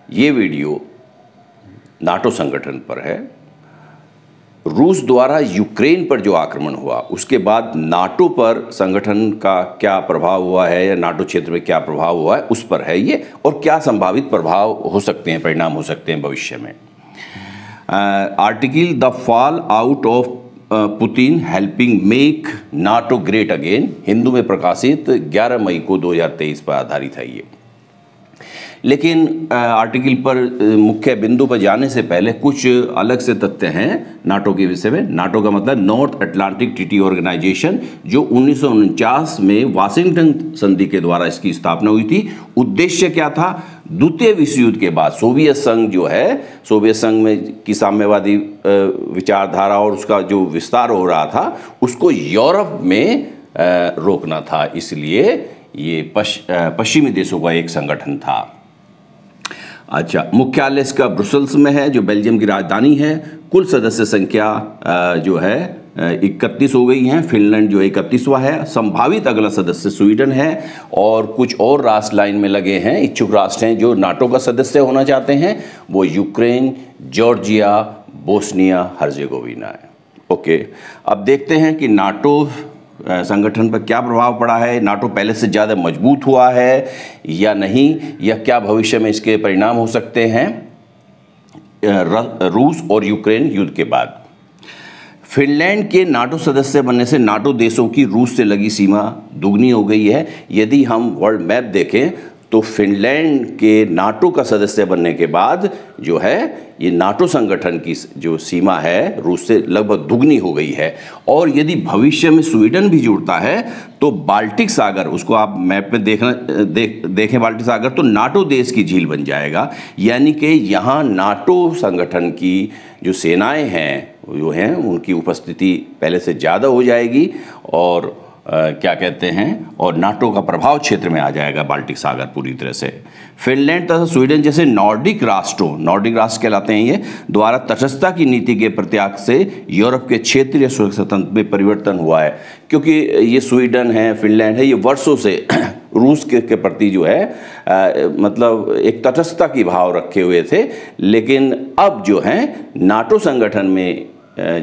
ये video NATO संगठन पर है। रूस द्वारा यूक्रेन पर जो आक्रमण हुआ उसके बाद नाटो पर संगठन का क्या प्रभाव हुआ है या नाटो क्षेत्र में क्या प्रभाव हुआ है उस पर है ये, और क्या संभावित प्रभाव हो सकते हैं, परिणाम हो सकते हैं भविष्य में। Article the fall out of Putin helping make NATO great again, Hindu में प्रकाशित 11 मई को 2023 पर आधारित है ये। लेकिन आर्टिकल पर मुख्य बिंदु पर जाने से पहले कुछ अलग से तथ्य हैं नाटो के विषय में। नाटो का मतलब नॉर्थ अटलांटिक ट्रीटी ऑर्गेनाइजेशन, जो 1949 में वाशिंगटन संधि के द्वारा इसकी स्थापना हुई थी। उद्देश्य क्या था? द्वितीय विश्व युद्ध के बाद सोवियत संघ जो है, सोवियत संघ में की साम्यवादी विचारधारा और उसका जो विस्तार हो रहा था उसको यूरोप में रोकना था, इसलिए ये पश्चिमी देशों का एक संगठन था। अच्छा, मुख्यालय इसका ब्रुसेल्स में है जो बेल्जियम की राजधानी है। कुल सदस्य संख्या जो है 31 हो गई हैं। फिनलैंड जो 31वां है। संभावित अगला सदस्य स्वीडन है और कुछ और राष्ट्र लाइन में लगे हैं, इच्छुक राष्ट्र हैं जो नाटो का सदस्य होना चाहते हैं। वो यूक्रेन, जॉर्जिया, बोस्निया हर्जेगोविना है। ओके, अब देखते हैं कि नाटो संगठन पर क्या प्रभाव पड़ा है। नाटो पहले से ज़्यादा मजबूत हुआ है या नहीं, या क्या भविष्य में इसके परिणाम हो सकते हैं रूस और यूक्रेन युद्ध के बाद। फिनलैंड के नाटो सदस्य बनने से नाटो देशों की रूस से लगी सीमा दुगनी हो गई है। यदि हम वर्ल्ड मैप देखें तो फिनलैंड के नाटो का सदस्य बनने के बाद जो है ये नाटो संगठन की जो सीमा है रूस से लगभग दुगनी हो गई है। और यदि भविष्य में स्वीडन भी जुड़ता है तो बाल्टिक सागर, उसको आप मैप में देखें बाल्टिक सागर, तो नाटो देश की झील बन जाएगा। यानी कि यहाँ नाटो संगठन की जो सेनाएं हैं जो हैं उनकी उपस्थिति पहले से ज़्यादा हो जाएगी और क्या कहते हैं, और नाटो का प्रभाव क्षेत्र में आ जाएगा बाल्टिक सागर पूरी तरह से। फिनलैंड तथा स्वीडन जैसे नॉर्डिक राष्ट्रों, नॉर्डिक राष्ट्र कहलाते हैं ये, द्वारा तटस्थता की नीति के प्रत्याग से यूरोप के क्षेत्रीय सुरक्षा तंत्र में परिवर्तन हुआ है। क्योंकि ये स्वीडन है, फिनलैंड है, ये वर्षों से रूस के प्रति जो है मतलब एक तटस्थता की भाव रखे हुए थे। लेकिन अब जो है नाटो संगठन में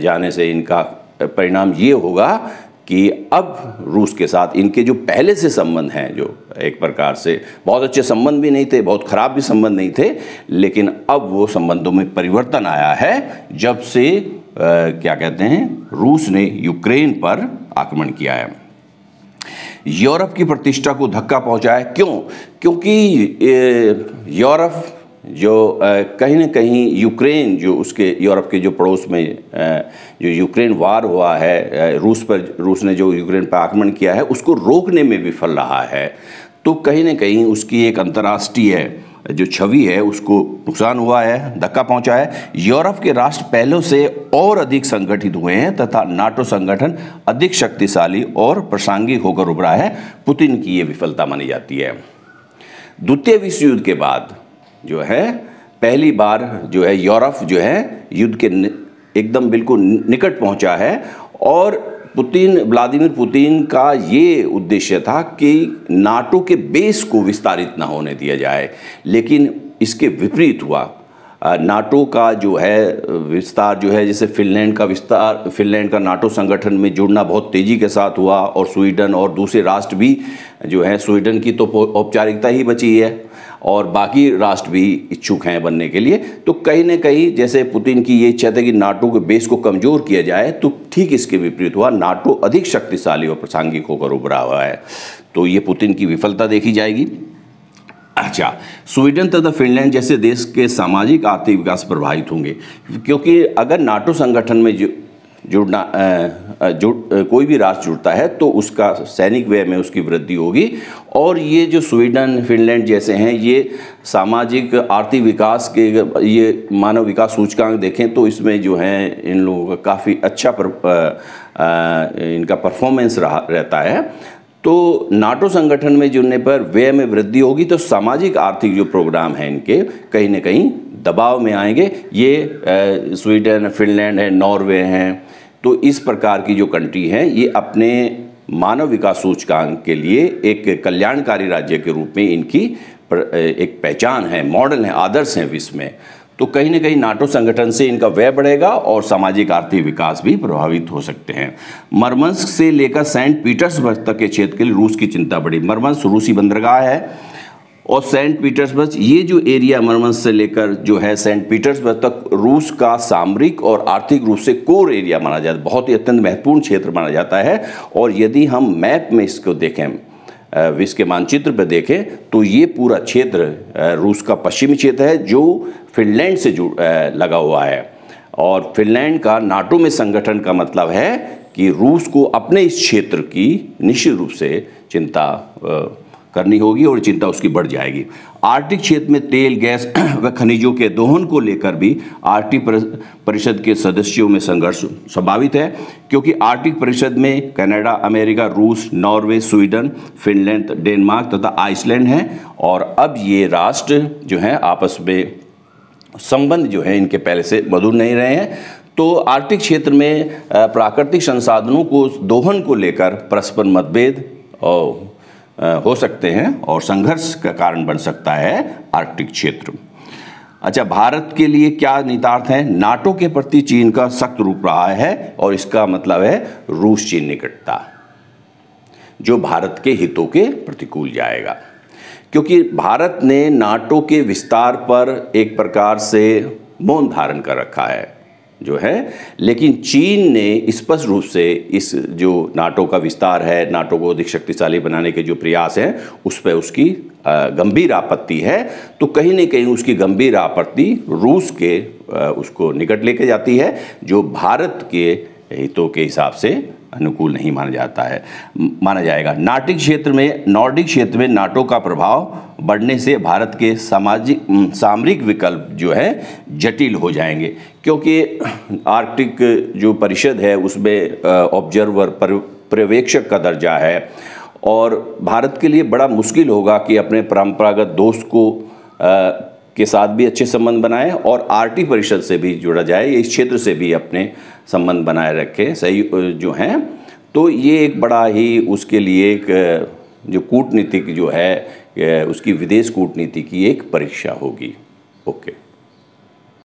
जाने से इनका परिणाम ये होगा कि अब रूस के साथ इनके जो पहले से संबंध हैं, जो एक प्रकार से बहुत अच्छे संबंध भी नहीं थे, बहुत ख़राब भी संबंध नहीं थे, लेकिन अब वो संबंधों में परिवर्तन आया है जब से क्या कहते हैं रूस ने यूक्रेन पर आक्रमण किया है। यूरोप की प्रतिष्ठा को धक्का पहुंचा है। क्यों? क्योंकि यूरोप जो कहीं ना कहीं यूक्रेन, जो उसके यूरोप के जो पड़ोस में जो यूक्रेन वार हुआ है, रूस ने जो यूक्रेन पर आक्रमण किया है उसको रोकने में विफल रहा है। तो कहीं ना कहीं उसकी एक अंतर्राष्ट्रीय जो छवि है उसको नुकसान हुआ है, धक्का पहुंचा है। यूरोप के राष्ट्र पहले से और अधिक संगठित हुए हैं तथा नाटो संगठन अधिक शक्तिशाली और प्रासंगिक होकर उभरा है। पुतिन की ये विफलता मानी जाती है। द्वितीय विश्व युद्ध के बाद जो है पहली बार जो है यूरोप जो है युद्ध के एकदम बिल्कुल निकट पहुंचा है। और व्लादिमीर पुतिन का ये उद्देश्य था कि नाटो के बेस को विस्तारित ना होने दिया जाए, लेकिन इसके विपरीत हुआ। नाटो का जो है विस्तार जो है, जैसे फिनलैंड का नाटो संगठन में जुड़ना बहुत तेज़ी के साथ हुआ और स्वीडन और दूसरे राष्ट्र भी जो है, स्वीडन की तो औपचारिकता ही बची है और बाकी राष्ट्र भी इच्छुक हैं बनने के लिए। तो कहीं ना कहीं जैसे पुतिन की ये इच्छा थी कि नाटो के बेस को कमज़ोर किया जाए, तो ठीक इसके विपरीत हुआ। नाटो अधिक शक्तिशाली और प्रासंगिक होकर उभरा हुआ है। तो ये पुतिन की विफलता देखी जाएगी। अच्छा, स्वीडन तथा फिनलैंड जैसे देश के सामाजिक आर्थिक विकास प्रभावित होंगे, क्योंकि अगर नाटो संगठन में कोई भी राष्ट्र जुड़ता है तो उसका सैनिक व्यय में उसकी वृद्धि होगी। और ये जो स्वीडन, फिनलैंड जैसे हैं, ये सामाजिक आर्थिक विकास के, ये मानव विकास सूचकांक देखें तो इसमें जो है इन लोगों का काफ़ी अच्छा इनका परफॉर्मेंस रहता है। तो नाटो संगठन में जुड़ने पर व्यय में वृद्धि होगी तो सामाजिक आर्थिक जो प्रोग्राम हैं इनके कहीं ना कहीं दबाव में आएंगे। ये स्वीडन, फिनलैंड है, नॉर्वे हैं, तो इस प्रकार की जो कंट्री हैं ये अपने मानव विकास सूचकांक के लिए एक कल्याणकारी राज्य के रूप में इनकी एक पहचान है, मॉडल है, आदर्श हैं विश्व में, तो कहीं ना कहीं नाटो संगठन से इनका व्यय बढ़ेगा और सामाजिक आर्थिक विकास भी प्रभावित हो सकते हैं। मरमंस्क से लेकर सेंट पीटर्सबर्ग तक के क्षेत्र के लिए रूस की चिंता बढ़ी। मरमंस्क रूसी बंदरगाह है और सेंट पीटर्सबर्ग, ये जो एरिया मरमंस्क से लेकर जो है सेंट पीटर्सबर्ग तक रूस का सामरिक और आर्थिक रूप से कोर एरिया माना जाता है, बहुत ही अत्यंत महत्वपूर्ण क्षेत्र माना जाता है। और यदि हम मैप में इसको देखें, विश्व के मानचित्र पर देखें, तो ये पूरा क्षेत्र रूस का पश्चिमी क्षेत्र है जो फिनलैंड से लगा हुआ है। और फिनलैंड का नाटो में संगठन का मतलब है कि रूस को अपने इस क्षेत्र की निश्चित रूप से चिंता करनी होगी और चिंता उसकी बढ़ जाएगी। आर्कटिक क्षेत्र में तेल, गैस व खनिजों के दोहन को लेकर भी आर्कटिक परिषद के सदस्यों में संघर्ष स्वाभाविक है, क्योंकि आर्कटिक परिषद में कनाडा, अमेरिका, रूस, नॉर्वे, स्वीडन, फिनलैंड, डेनमार्क तथा आइसलैंड हैं। और अब ये राष्ट्र जो हैं आपस में संबंध जो है इनके पहले से मधुर नहीं रहे हैं। तो आर्कटिक क्षेत्र में प्राकृतिक संसाधनों को दोहन को लेकर परस्पर मतभेद हो सकते हैं और संघर्ष का कारण बन सकता है आर्कटिक क्षेत्र। अच्छा, भारत के लिए क्या निहितार्थ है? नाटो के प्रति चीन का सख्त रूख रहा है और इसका मतलब है रूस चीन निकटता, जो भारत के हितों के प्रतिकूल जाएगा, क्योंकि भारत ने नाटो के विस्तार पर एक प्रकार से मौन धारण कर रखा है जो है, लेकिन चीन ने स्पष्ट रूप से इस जो नाटो का विस्तार है, नाटो को अधिक शक्तिशाली बनाने के जो प्रयास हैं उस पर उसकी गंभीर आपत्ति है। तो कहीं न कहीं उसकी गंभीर आपत्ति रूस के उसको निकट लेके जाती है, जो भारत के हितों के हिसाब से अनुकूल नहीं माना जाएगा। नॉर्डिक क्षेत्र में नाटो का प्रभाव बढ़ने से भारत के सामरिक विकल्प जो है जटिल हो जाएंगे, क्योंकि आर्कटिक जो परिषद है उसमें ऑब्जर्वर पर्यवेक्षक का दर्जा है और भारत के लिए बड़ा मुश्किल होगा कि अपने परंपरागत दोस्त के साथ भी अच्छे संबंध बनाए और आर्कटिक परिषद से भी जुड़ा जाए, इस क्षेत्र से भी अपने संबंध बनाए रखें सही जो हैं। तो ये एक बड़ा ही उसके लिए एक जो कूटनीतिक जो है उसकी विदेश कूटनीति की एक परीक्षा होगी। ओके।